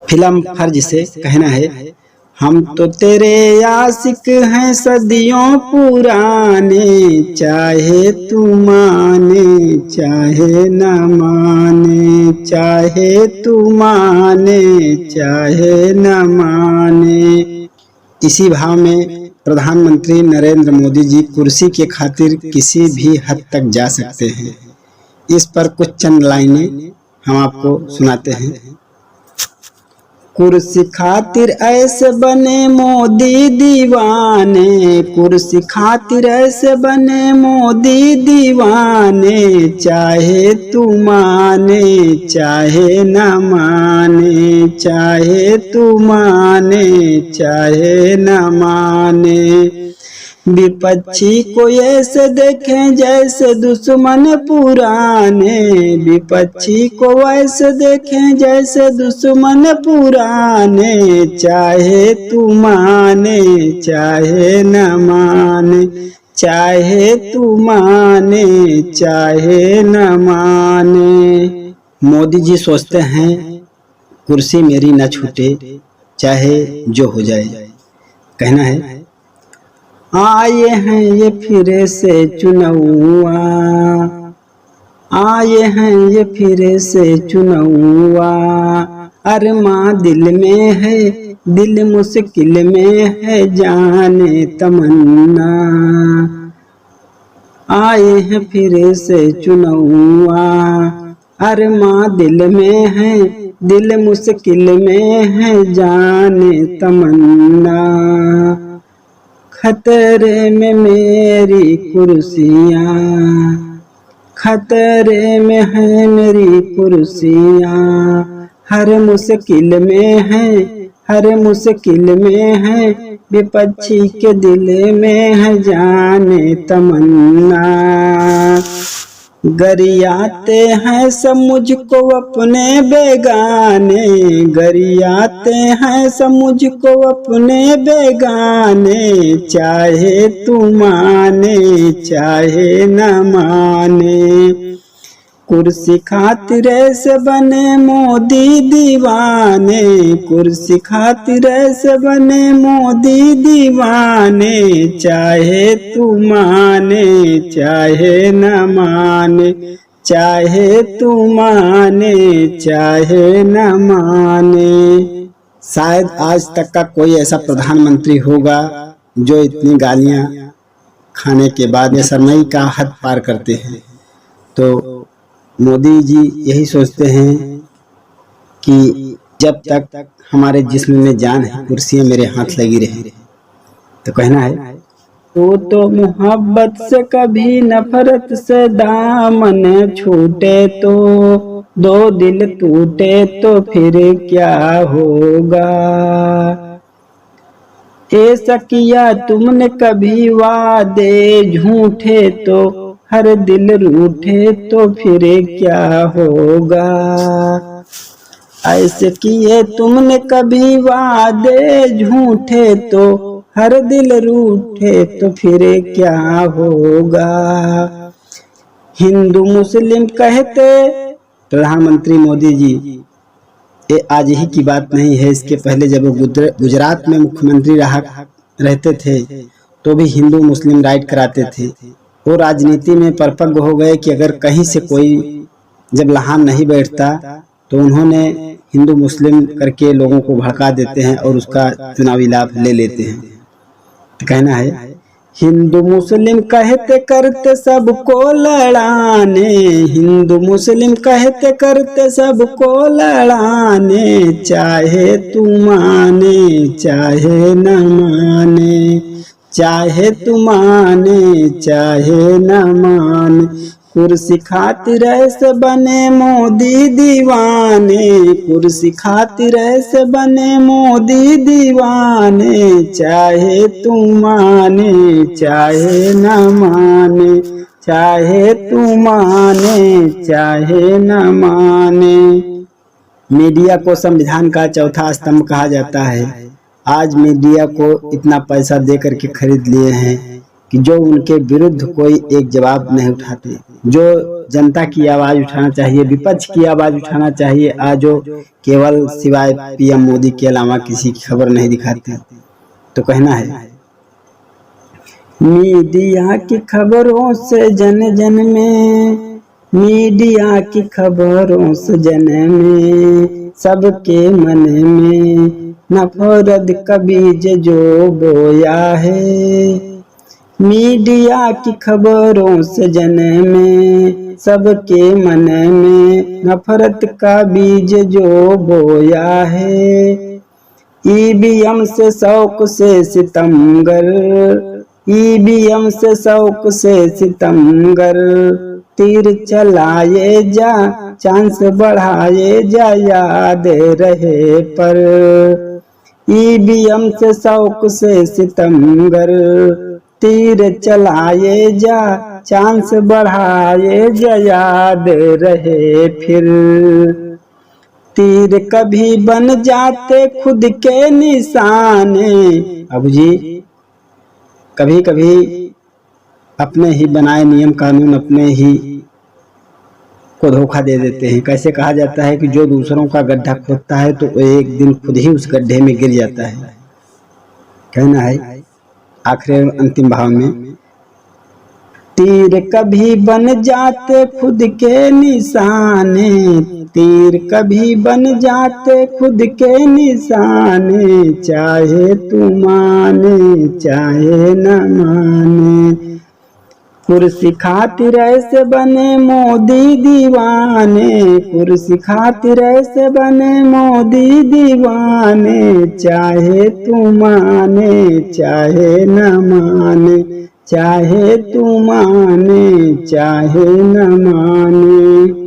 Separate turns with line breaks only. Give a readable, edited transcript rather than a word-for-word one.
Film फर्ज से कहना है, हम तो तेरे आशिक हैं सदियों पुराने, चाहे तू माने चाहे न माने, चाहे तू माने चाहे न माने। इसी भाव में प्रधानमंत्री नरेंद्र मोदी जी कुर्सी के खातिर किसी भी हद तक जा सकते हैं। इस पर कुछ चंद लाइनें हम आपको सुनाते हैं। कुर्सी खातिर ऐसे बने मोदी दीवाने, कुर्सी खातिर ऐसे बने मोदी दीवाने, चाहे तू माने चाहे न माने, चाहे तू माने चाहे न माने। विपक्षी को ऐसे देखें जैसे दुश्मन पुराने, विपक्षी को ऐसे देखें जैसे दुश्मन पुराने, चाहे तू माने चाहे न माने, चाहे तू माने चाहे न माने। मोदी जी सोचते हैं कुर्सी मेरी न छूटे चाहे जो हो जाए। कहना है, आए हैं ये फिर से चुनौआ, आए हैं ये फिर से चुनौआ, अरमां दिल में है दिल मुश्किल में है जाने तमन्ना, आए हैं फिर से चुनौआ, अरमां दिल में है दिल मुश्किल में है जाने तमन्ना। खतरे में मेरी कुर्सियाँ, खतरे में है मेरी कुर्सियाँ, हर मुश्किल में है हर मुश्किल में है, विपक्षी के दिल में है जाने तमन्ना। गरियाते हैं सब मुझको अपने बेगाने, गरियाते हैं सब मुझको अपने बेगाने, चाहे तू माने चाहे न माने। कुर्सी खातिर से बने मोदी दीवाने, कुर्सी खातिर से बने मोदी दीवाने, चाहे तू माने चाहे न माने, चाहे तू माने चाहे न माने। शायद आज तक का कोई ऐसा प्रधानमंत्री होगा जो इतनी गालियां खाने के बाद शर्मई का हद पार करते हैं। तो मोदी जी यही सोचते हैं कि जब तक हमारे जिस्म में जान है कुर्सियां मेरे हाथ लगी रहे। तो कहना है, तो मोहब्बत से कभी नफरत से दामन छूटे, तो दो दिल टूटे तो फिर क्या होगा। ऐसा किया तुमने कभी वादे झूठे, तो हर दिल रूठे तो फिर क्या होगा। ऐसे किए तुमने कभी वादे झूठे, तो हर दिल रूठे तो फिर क्या होगा। हिंदू मुस्लिम कहते प्रधानमंत्री मोदी जी, ये आज ही की बात नहीं है, इसके पहले जब वो गुजरात में मुख्यमंत्री रहते थे तो भी हिंदू मुस्लिम राइट कराते थे। वो राजनीति में परपक्व हो गए कि अगर कहीं से कोई जब लहान नहीं बैठता तो उन्होंने हिंदू मुस्लिम करके लोगों को भड़का देते हैं और उसका चुनावी लाभ ले लेते हैं। तो कहना है, हिंदू मुस्लिम कहते करते सबको लड़ाने, हिंदू मुस्लिम कहते करते सबको लड़ाने, चाहे तू माने चाहे न माने, चाहे तू माने चाहे न माने। कुर्सी खातिर से बने मोदी दीवाने, कुर्सी खातिर से बने मोदी दीवाने, चाहे तू माने चाहे न माने, चाहे तू माने चाहे न माने। मीडिया को संविधान का चौथा स्तंभ कहा जाता है। आज मीडिया को इतना पैसा दे करके खरीद लिए हैं कि जो उनके विरुद्ध कोई एक जवाब नहीं उठाते। जो जनता की आवाज उठाना चाहिए, विपक्ष की आवाज उठाना चाहिए। आज जो केवल सिवाय पीएम मोदी के अलावा किसी की खबर नहीं दिखाते। तो कहना है, मीडिया की खबरों से जन जन में, मीडिया की खबरों से जन में, सबके मन में नफरत का बीज जो बोया है। मीडिया की खबरों से जन में, सबके मन में नफरत का बीज जो बोया है। ईवीएम से शौक से सितमगर, ईवीएम से शौक से सितमगर, तीर चलाए जा चांस बढ़ाए जा याद रहे पर। ईवीएम से शौक से सितमगर, तीर चलाए जा चांस बढ़ाए जा याद रहे फिर। तीर कभी बन जाते खुद के निशाने। अब जी कभी कभी अपने ही बनाए नियम कानून अपने ही को धोखा दे देते हैं। कैसे कहा जाता है कि जो दूसरों का गड्ढा खोदता है तो एक दिन खुद ही उस गड्ढे में गिर जाता है। कहना है आखिरी अंतिम भाव में, तीर कभी बन जाते खुद के निशाने, तीर कभी बन जाते खुद के निशाने, चाहे तू माने चाहे न माने। कुर्सी खातिर ऐसे बने मोदी दीवाने, कुर्सी खातिर ऐसे बने मोदी दीवाने, चाहे तू माने चाहे न माने, चाहे तू माने चाहे न माने।